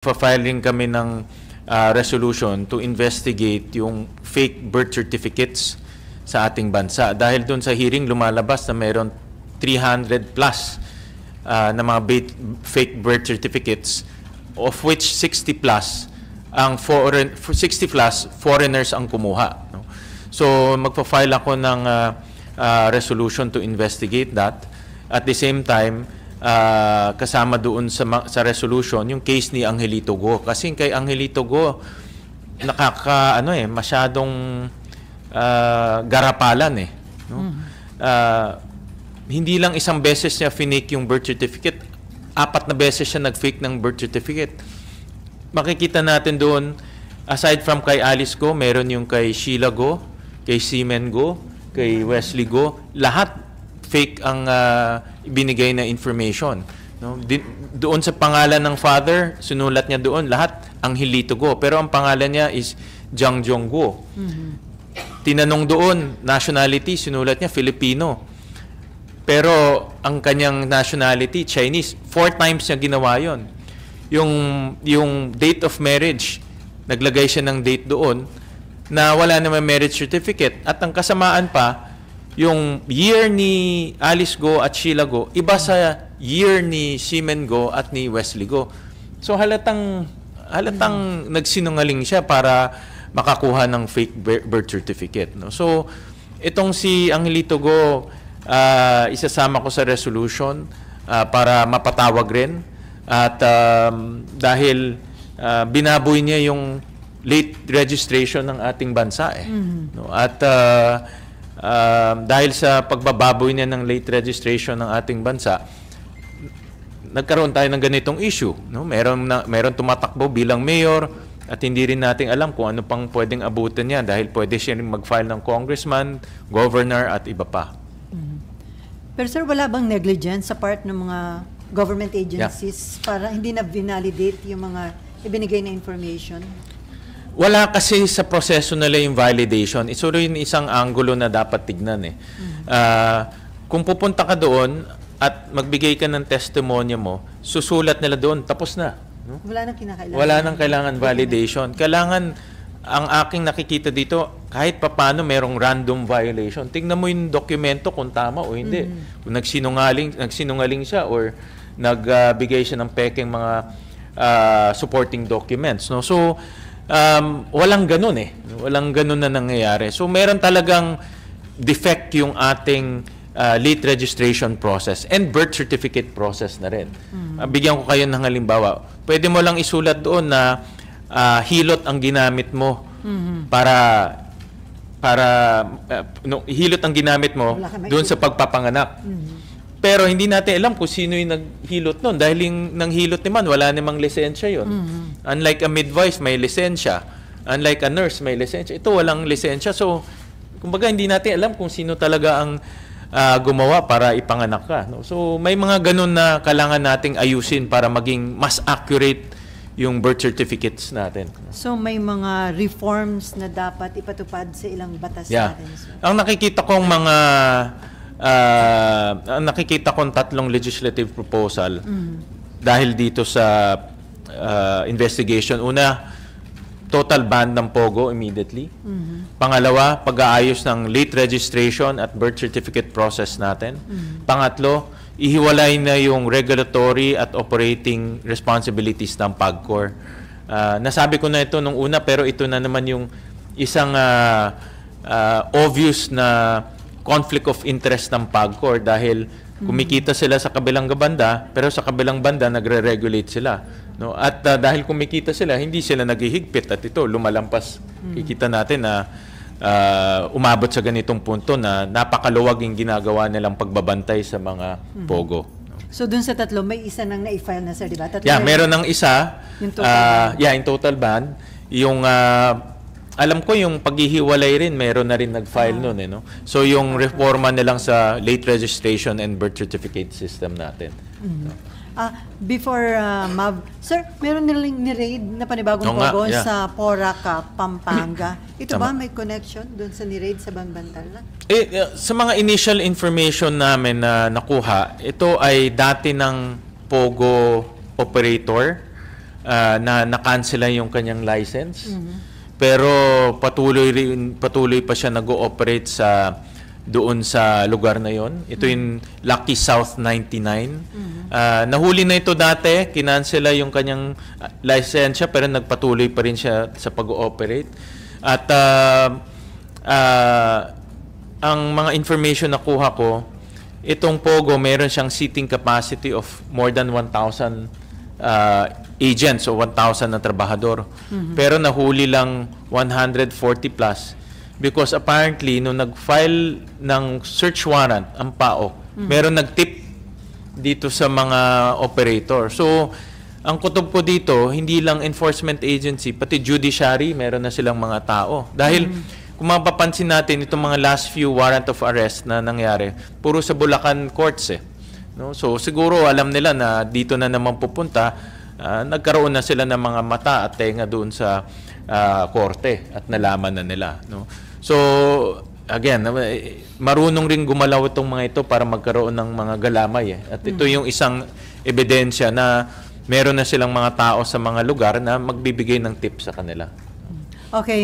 Filing kami ng resolution to investigate yung fake birth certificates sa ating bansa. Dahil doon sa hearing lumalabas na mayroon 300 plus na mga fake birth certificates, of which 60 plus foreigners ang kumuha. No? So magpa-file ako ng resolution to investigate that. At the same time, kasama doon sa resolution yung case ni Angelito Go, kasi kay Angelito Go masyadong garapalan no? Hindi lang isang beses niya finake yung birth certificate, 4 na beses siya nag-fake ng birth certificate. Makikita natin doon, aside from kay Alice Go, meron yung kay Sheila Go, kay Seaman Go, kay Wesley Go, lahat fake ang binigay na information. No? Doon sa pangalan ng father, sinulat niya doon, lahat Angelito Go. Pero ang pangalan niya is Jiang Jong Go. Tinanong doon, nationality, sinulat niya Filipino. Pero ang kanyang nationality, Chinese. 4 times niya ginawa yon. Yung date of marriage, naglagay siya ng date doon na wala naman marriage certificate. At ang kasamaan pa, yung year ni Alice Go at Sheila Go, iba sa year ni Seaman Go at ni Wesley Go. So halatang nagsinungaling siya para makakuha ng fake birth certificate. No? So itong si Angelito Go, isasama ko sa resolution para mapatawag rin. At dahil binaboy niya yung late registration ng ating bansa. No? At dahil sa pagbababoy niya ng late registration ng ating bansa, nagkaroon tayo ng ganitong issue. No? Meron tumatakbo bilang mayor at hindi rin natin alam kung ano pang pwedeng abutin niya dahil pwede siya rin mag-file ng congressman, governor at iba pa. Pero sir, wala bang negligence sa part ng mga government agencies para hindi na validate yung mga ibinigay na information? Wala kasi sa proseso nila yung validation. Ito rin isang angulo na dapat tignan. Kung pupunta ka doon at magbigay ka ng testimonya mo, susulat nila doon, tapos na. No? Wala nang kinakailangan. Wala nang kailangan validation. Kailangan, ang aking nakikita dito, kahit papano merong random violation. Tingnan mo yung dokumento kung tama o hindi. Kung nagsinungaling siya or nagbigay siya ng peking mga supporting documents. No? So, walang ganun Walang ganun na nangyayari. So, meron talagang defect yung ating late registration process and birth certificate process na rin. Bigyan ko kayo ng halimbawa. Pwede mo lang isulat doon na hilot ang ginamit mo hilot ang ginamit mo doon sa pagpapanganak. Pero hindi natin alam kung sino yung naghilot nun. Dahil yung nanghilot naman, wala namang lisensya yun. Unlike a midwife, may lisensya. Unlike a nurse, may lisensya. Ito, walang lisensya. So, kumbaga, hindi natin alam kung sino talaga ang gumawa para ipanganak ka. No? So, may mga ganun na kailangan nating ayusin para maging mas accurate yung birth certificates natin. So, may mga reforms na dapat ipatupad sa ilang batas natin? Sir? Ang nakikita kong 3 legislative proposal dahil dito sa investigation. Una, total ban ng POGO immediately. Pangalawa, pag-aayos ng late registration at birth certificate process natin. Pangatlo, ihiwalay na yung regulatory at operating responsibilities ng PAGCOR. Nasabi ko na ito nung una, pero ito na naman yung isang obvious na conflict of interest ng PAGCOR dahil kumikita sila sa kabilang banda, pero sa kabilang banda nagre-regulate sila. No? At dahil kumikita sila, hindi sila naghihigpit at ito lumalampas. Kikita natin na umabot sa ganitong punto na napakaluwag yung ginagawa nilang pagbabantay sa mga POGO. So dun sa 3, may isa nang na-file na sir, di ba? Meron ng isa. Yung total ban. Yung total ban. Yung alam ko yung paghihiwalay rin, meron na rin nag-file nun. No? So yung reforma nilang sa late registration and birth certificate system natin. Before Mav, sir, meron nilang ni-raid na panibagong POGO sa Porac, Pampanga. Ito ba may connection doon sa ni-raid sa Banbantal? Sa mga initial information namin na nakuha, ito ay dati ng POGO operator na na-cancel yung kanyang license. Pero patuloy pa siya nag-ooperate doon sa lugar na yon. Ito yung Lucky South 99. Nahuli na ito dati, kinansela yung kanyang lisensya pero nagpatuloy pa rin siya sa pag-ooperate. At ang mga information na kuha ko, itong Pogo meron siyang seating capacity of more than 1,000 agents o 1,000 na trabahador. Pero nahuli lang 140 plus because apparently nung nag-file ng search warrant ang PAOK, meron nag-tip dito sa mga operator. So, ang kutob ko dito, hindi lang enforcement agency, pati judiciary, meron na silang mga tao. Dahil kung mapapansin natin itong mga last few warrant of arrest na nangyari, puro sa Bulacan courts eh. No? So siguro alam nila na dito na naman pupunta, nagkaroon na sila ng mga mata at tenga doon sa korte at nalaman na nila. No? So again, marunong rin gumalaw itong mga ito para magkaroon ng mga galamay. At ito yung isang ebidensya na meron na silang mga tao sa mga lugar na magbibigay ng tips sa kanila. Okay.